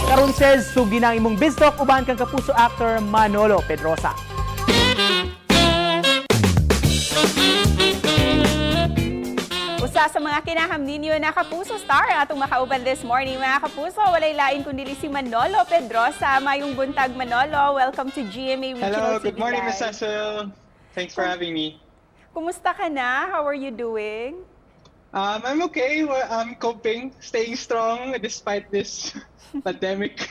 Karon says sugi ng imong bistok uban kang kapuso actor Manolo Pedrosa. Usa sa mga kinaham ninyo na kapuso star ang atong makauban this morning mga kapuso. Walay lain kundi si Manolo Pedrosa. Mayong buntag Manolo. Welcome to GMA Regional Hello, good TV morning, Live. Miss Cecil. Thanks for having me. Kumusta ka na? How are you doing? I'm okay. Well, I'm coping, staying strong despite this pandemic.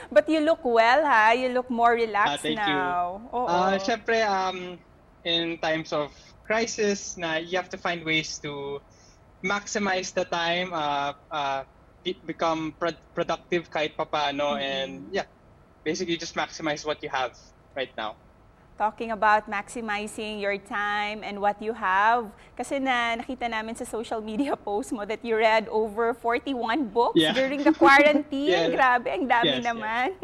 But you look well, ha? You look more relaxed Thank now. you. Oo. Syempre, in times of crisis, you have to find ways to maximize the time, become productive kahit papaano, and basically just maximize what you have right now. Talking about maximizing your time and what you have. Kasi nakita namin sa social media post mo that you read over 41 books during the quarantine. Yes. Grabe, ang dami Yes, naman.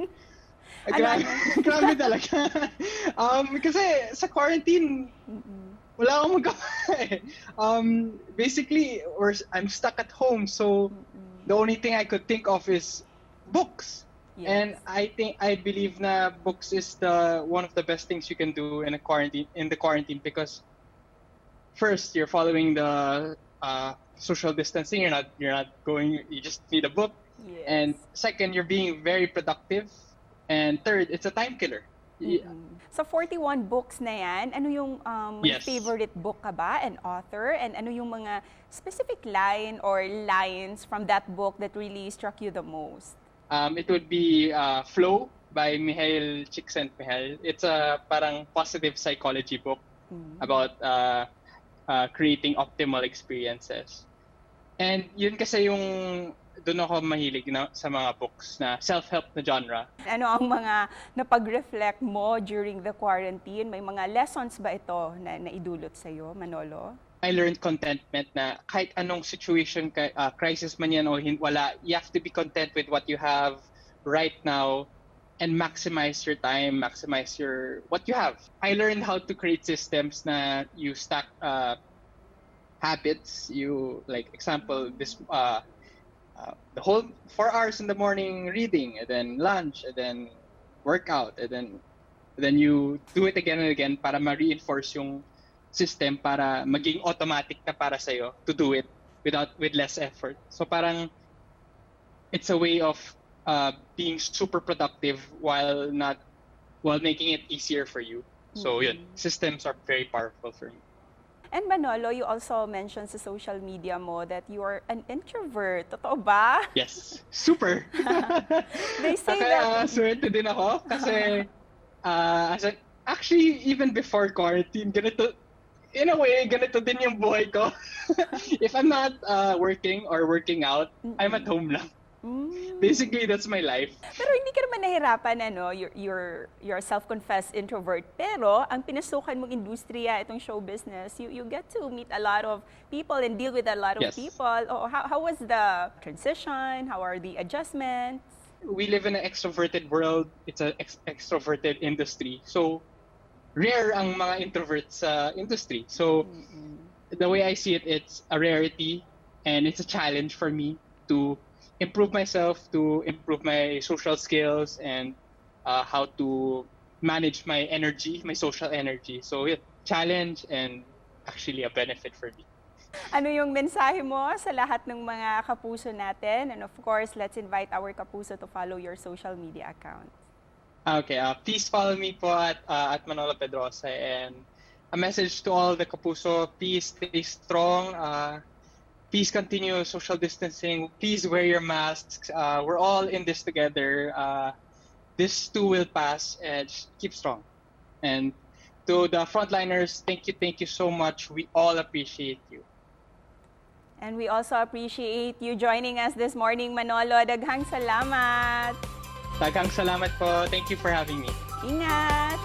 Grabe talaga. Kasi sa quarantine, wala akong magawa eh. Basically, I'm stuck at home, so the only thing I could think of is books. Yes. And I believe na books is one of the best things you can do in the quarantine because first you're following the social distancing. You're not going. You just need a book. Yes. And second, you're being very productive. And third, it's a time killer. Sa 41 books na yan, ano yung may Yes. favorite book ka ba and author? And ano yung mga specific line or lines from that book that really struck you the most? It would be Flow by Mihail Csikszentmihalyi. It's a parang positive psychology book about creating optimal experiences. And yun kasi yung doon ako mahilig sa mga books na self-help na genre. Ano ang mga napag-reflect mo during the quarantine? May mga lessons ba ito na naidulot sa'yo, Manolo? I learned contentment na kahit anong situation, crisis man yan o wala, you have to be content with what you have right now and maximize your time, maximize what you have. I learned how to create systems na you stack habits. You, like example, the whole 4 hours in the morning reading, and then lunch, and then workout, and then you do it again and again para ma-reinforce yung system para maging automatic na para sa'yo to do it with less effort. So parang it's a way of being super productive while making it easier for you. So yun, systems are very powerful for me. And Manolo, you also mentioned sa social media mo that you are an introvert. Totoo ba? Yes, super. They say Kaya that... swerte din ako kasi actually even before quarantine, in a way, ganito din yung buhay ko. If I'm not working or working out, I'm at home lang. Basically, that's my life. Pero hindi ka naman nahirapan, ano? You're a self-confessed introvert. Pero ang pinasukan mong industriya, itong show business, you get to meet a lot of people and deal with a lot of people. Oh, how was the transition? How are the adjustments? We live in an extroverted world. It's an extroverted industry. So, rare ang mga introverts sa industry. So, the way I see it, it's a rarity and it's a challenge for me to improve myself, to improve my social skills, and how to manage my energy, my social energy. So, challenge and actually a benefit for me. Ano yung mensahe mo sa lahat ng mga kapuso natin? And of course, let's invite our kapuso to follow your social media accounts. Okay, please follow me po at Manolo Pedrosa, and a message to all the kapuso, please stay strong, please continue social distancing, please wear your masks, we're all in this together, this too will pass, and just keep strong. And to the frontliners, thank you so much, we all appreciate you. And we also appreciate you joining us this morning, Manolo. Daghang salamat! Daghang salamat po. Thank you for having me. Ingat!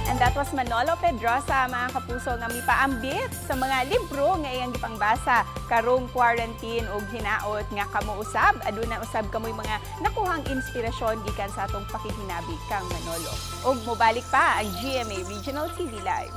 And that was Manolo Pedrosa, mga kapuso, nga mipaambit sa mga libro nga iyang gipangbasa karong quarantine ug hinaot nga kamo usab aduna usab kamoy mga nakuhang inspirasyon gikan sa atong pakihinabi kang Manolo. Ug mobalik pa ang GMA Regional TV Live.